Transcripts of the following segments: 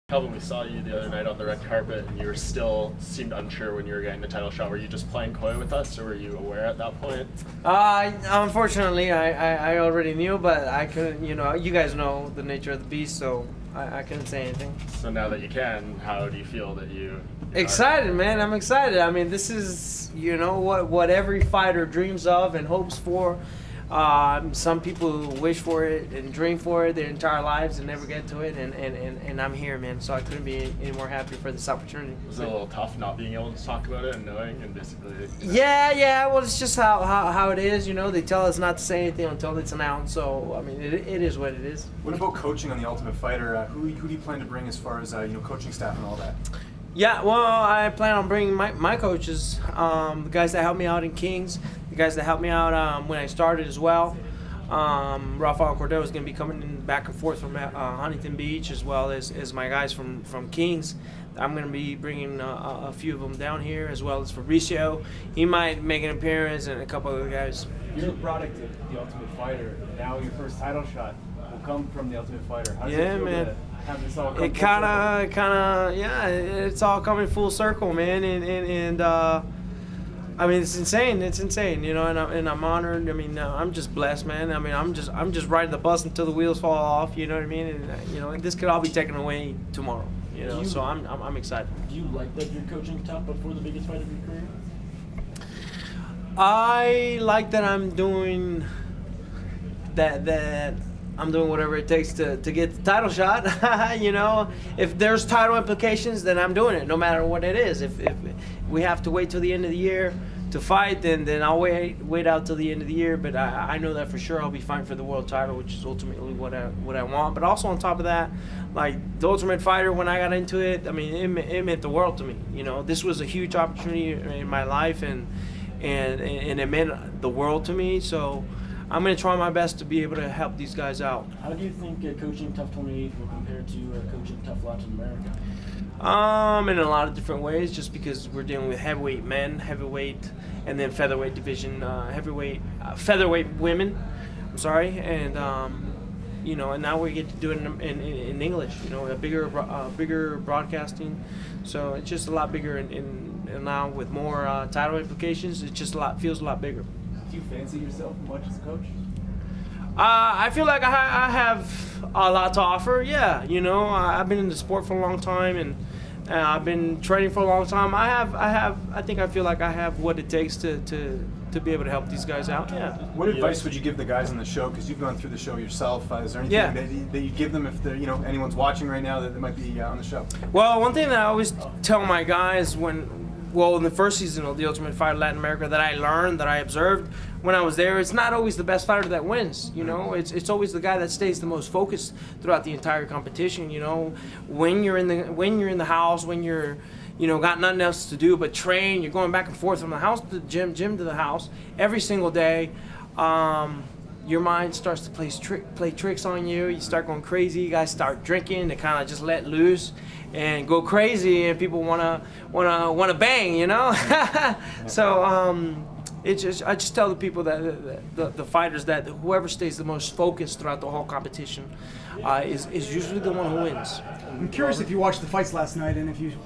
Kelvin, we saw you the other night on the red carpet, and you seemed unsure when you were getting the title shot. Were you just playing coy with us, or were you aware at that point? Unfortunately, I already knew, but I couldn't. You guys know the nature of the beast, so I couldn't say anything. So now that you can, how do you feel that you? Excited, man. I'm excited. I mean, this is what every fighter dreams of and hopes for. Some people wish for it and dream for it their entire lives and never get to it, and I'm here, man. So I couldn't be any more happy for this opportunity. Was it a little tough not being able to talk about it and knowing and basically? Yeah. Well, it's just how it is. They tell us not to say anything until it's announced. So I mean, it is what it is. What about coaching on The Ultimate Fighter? Who do you plan to bring as far as coaching staff and all that? Yeah, well, I plan on bringing my coaches, the guys that helped me out in Kings, the guys that helped me out when I started as well. Rafael Cordero is going to be coming in back and forth from Huntington Beach, as well as my guys from Kings. I'm going to be bringing a few of them down here, as well as Fabricio. He might make an appearance, and a couple other guys. You're a product of The Ultimate Fighter. Now your first title shot will come from The Ultimate Fighter. How does it feel man. to have this all come It kind of, it's all coming full circle, man, and I mean, it's insane, and I'm honored. I mean, I'm just blessed, man. I mean, I'm just riding the bus until the wheels fall off, you know what I mean? And and this could all be taken away tomorrow, so I'm excited. Do you like that you're coaching TUF before the biggest fight of your career? I like that I'm doing that. I'm doing whatever it takes to get the title shot. If there's title implications, then I'm doing it, no matter what it is. If we have to wait till the end of the year to fight, then I'll wait out till the end of the year. But I know that for sure I'll be fighting for the world title, which is ultimately what I want. But also on top of that, like the Ultimate Fighter, when I got into it, I mean, it meant the world to me. This was a huge opportunity in my life, and it meant the world to me. So I'm going to try my best to be able to help these guys out. How do you think coaching TUF 28 will compare to coaching TUF Latin America? In a lot of different ways, just because we're dealing with heavyweight men, heavyweight, and then featherweight division, featherweight women. I'm sorry, and and now we get to do it in English. A bigger broadcasting, so it's just a lot bigger. And now with more title implications, it just feels a lot bigger. Do you fancy yourself much as a coach? I feel like I have a lot to offer. Yeah, I've been in the sport for a long time, and I've been training for a long time. I think I feel like I have what it takes to be able to help these guys out. Yeah. What advice would you give the guys on the show? Because you've gone through the show yourself. Is there anything that you give them if anyone's watching right now that might be on the show? Well, one thing that I always tell my guys in the first season of The Ultimate Fighter Latin America that I learned, that I observed when I was there, it's not always the best fighter that wins. It's always the guy that stays the most focused throughout the entire competition. When you're in the house, when you're got nothing else to do but train, you're going back and forth from the house to the gym to the house every single day. Your mind starts to play tricks on you. You start going crazy. You guys start drinking to kind of just let loose and go crazy, and people wanna bang, So I just tell the people that the fighters that whoever stays the most focused throughout the whole competition is usually the one who wins. I'm curious if you watched the fights last night, and if you did,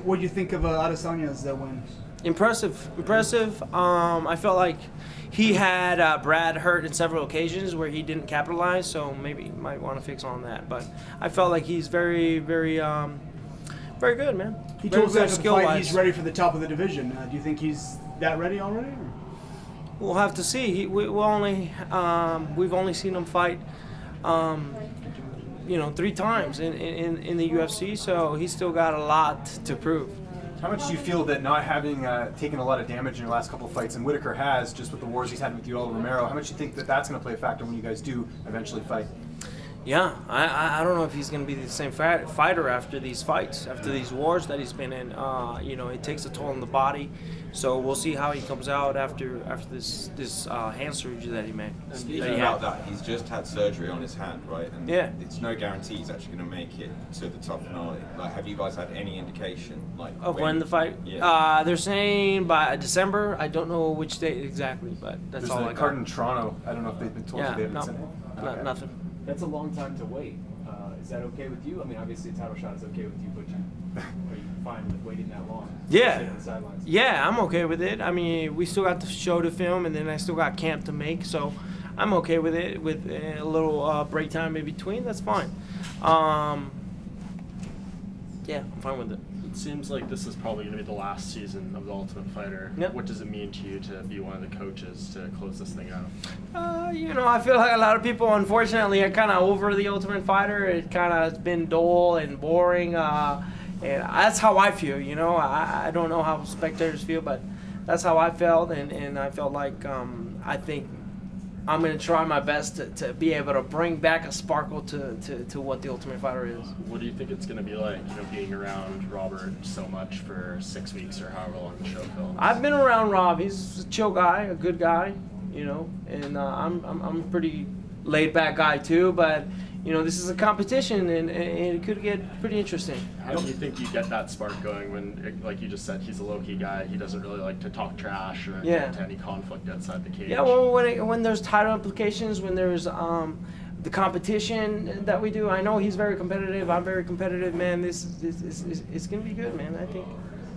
what do you think of Adesanya's win? Impressive. I felt like he had Brad hurt in several occasions where he didn't capitalize, so maybe he might want to fix on that. But I felt like he's very, very, very good, man. He told us after the fight he's ready for the top of the division. Do you think he's that ready already? Or? We'll have to see. We've only seen him fight, 3 times in the UFC, so he's still got a lot to prove. How much do you feel that not having taken a lot of damage in your last couple of fights, and Whittaker has, just with the wars he's had with Yoel Romero, how much do you think that's going to play a factor when you guys do eventually fight? Yeah, I don't know if he's going to be the same fighter after these fights, after these wars that he's been in. It takes a toll on the body, so we'll see how he comes out after this hand surgery that he made. Speaking about that, he's just had surgery on his hand, right? And yeah, it's no guarantee he's actually going to make it to the top finale. Like, have you guys had any indication, of when the fight? Yeah. They're saying by December. I don't know which date exactly, but that's all I got. There's a card in Toronto. I don't know if they've been told you they haven't sent it. Nothing. That's a long time to wait. Is that okay with you? I mean, obviously a title shot is okay with you, but are you fine with waiting that long? Yeah. Sitting on the sidelines? Yeah, I'm okay with it. I mean, we still got the show to film, and then I still got camp to make, so I'm okay with it. With a little break time in between, that's fine. Yeah, I'm fine with it. It seems like this is probably going to be the last season of The Ultimate Fighter. Yep. What does it mean to you to be one of the coaches to close this thing out? You know, I feel like a lot of people, unfortunately, are kind of over The Ultimate Fighter. It kind of has been dull and boring, and that's how I feel, you know. I don't know how spectators feel, but that's how I felt, and I felt like I think I'm going to try my best to be able to bring back a sparkle to what The Ultimate Fighter is. What do you think it's going to be like, you know, being around Robert so much for 6 weeks or however long the show films? I've been around Rob. He's a chill guy, a good guy, you know, and I'm a pretty laid back guy too. But you know, this is a competition, and it could get pretty interesting. How do you think you get that spark going when, like you just said, he's a low-key guy. He doesn't really like to talk trash or get into any conflict outside the cage. Yeah, well, when there's title implications, when there's the competition that we do, I know he's very competitive. I'm very competitive, man. This it's gonna be good, man. I think.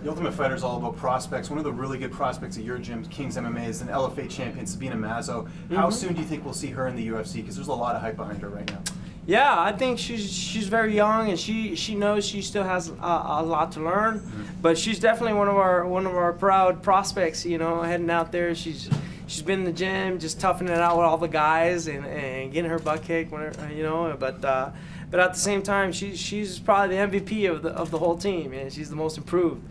The Ultimate Fighter is all about prospects. One of the really good prospects at your gym, King's MMA, is an LFA champion, Sabina Mazo. How soon do you think we'll see her in the UFC? Because there's a lot of hype behind her right now. Yeah, I think she's very young, and she knows she still has a lot to learn. But she's definitely one of our proud prospects. You know, heading out there, she's been in the gym, just toughing it out with all the guys and getting her butt kicked, whenever, you know. But at the same time, she's probably the MVP of the whole team, and she's the most improved.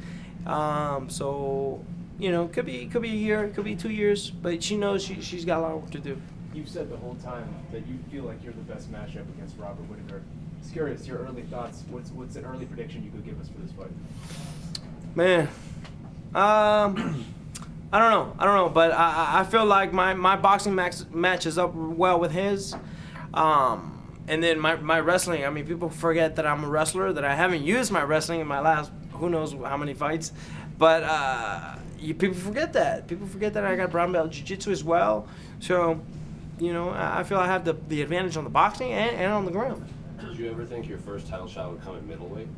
So you know, could be a year, could be 2 years, but she knows she's got a lot of work to do. You've said the whole time that you feel like you're the best matchup against Robert Whittaker. Just curious, your early thoughts. What's an early prediction you could give us for this fight? Man, I don't know, but I feel like my boxing matches up well with his. And then my wrestling, I mean, people forget that I'm a wrestler, that I haven't used my wrestling in my last who knows how many fights. But people forget that. People forget that I got brown belt jiu-jitsu as well. So, you know, I feel I have the advantage on the boxing and on the ground. Did you ever think your first title shot would come at middleweight?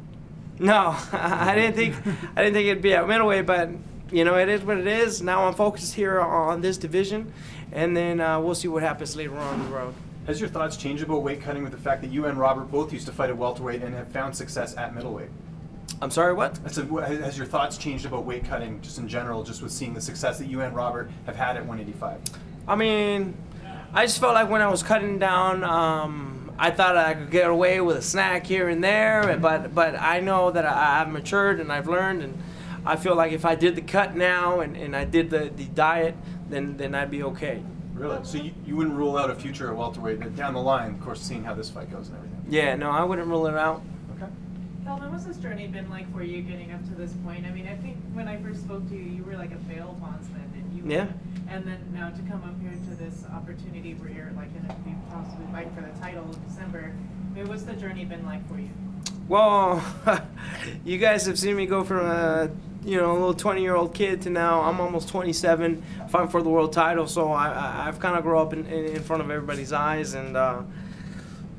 No, I didn't think it'd be at middleweight, but you know, it is what it is. Now I'm focused here on this division, and then we'll see what happens later on the road. Has your thoughts changed about weight cutting with the fact that you and Robert both used to fight at welterweight and have found success at middleweight? I'm sorry, what? I said, has your thoughts changed about weight cutting just in general, just with seeing the success that you and Robert have had at 185? I mean, I just felt like when I was cutting down, I thought I could get away with a snack here and there, but I know that I've matured and I've learned, and I feel like if I did the cut now and I did the diet, then I'd be okay. Really? So you wouldn't rule out a future at welterweight down the line, of course, seeing how this fight goes and everything? Yeah, no, I wouldn't rule it out. Okay. Kelvin, what's this journey been like for you getting up to this point? I mean, I think when I first spoke to you, you were like a bail bondsman, and and then now to come up here to this opportunity where you're like going to be possibly fighting for the title in December. I mean, what's the journey been like for you? Well, you guys have seen me go from a little 20-year-old kid to now I'm almost 27, fighting for the world title. So I've kind of grown up in front of everybody's eyes, and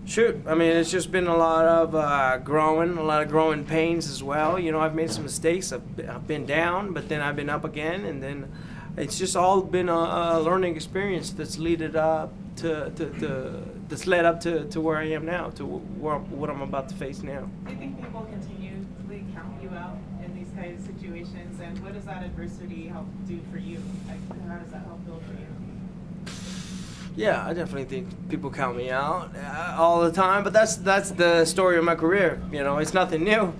shoot, I mean, it's just been a lot of growing pains as well. You know, I've made some mistakes. I've been down, but then I've been up again, and then it's just all been a learning experience that's led up to where I am now, to what I'm about to face now. Do you think people continually count you out in these kind of situations, and what does that adversity help do for you? Like, how does that help build for you? Yeah, I definitely think people count me out all the time, but that's the story of my career. You know, it's nothing new,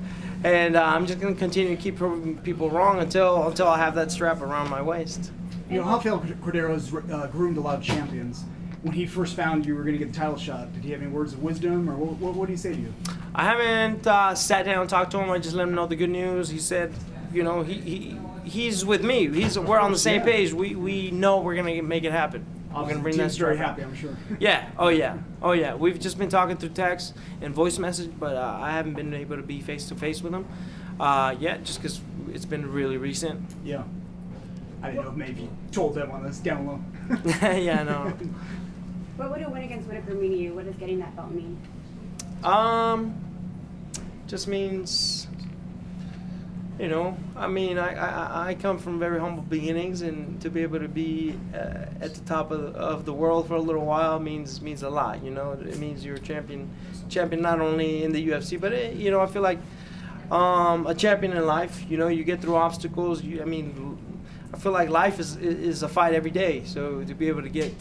and I'm just going to continue to keep proving people wrong until I have that strap around my waist. You know, Rafael Cordero's groomed a lot of champions. When he first found you were going to get the title shot, did he have any words of wisdom, or what did he say to you? I haven't sat down and talked to him. I just let him know the good news. He said, you know, he's with me. We're on the same page. We know we're going to make it happen. We're going to bring that very happy, I'm sure. Yeah. Oh yeah. We've just been talking through text and voice message, but I haven't been able to be face to face with him yet, just because it's been really recent. Yeah. I didn't know if maybe you told them on this down low. Yeah, no. What would a win against Whittaker mean to you? What does getting that belt mean? Just means, you know, I mean, I come from very humble beginnings, and to be able to be at the top of the world for a little while means a lot. You know, it means you're a champion not only in the UFC, but you know, I feel like a champion in life. You know, you get through obstacles. I feel like life is a fight every day. So to be able to get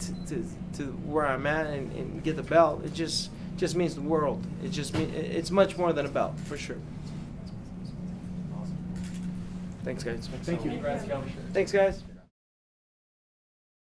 to where I'm at and get the belt, it just means the world. It's much more than a belt, for sure. Thanks, guys. Thank you. Thanks, guys.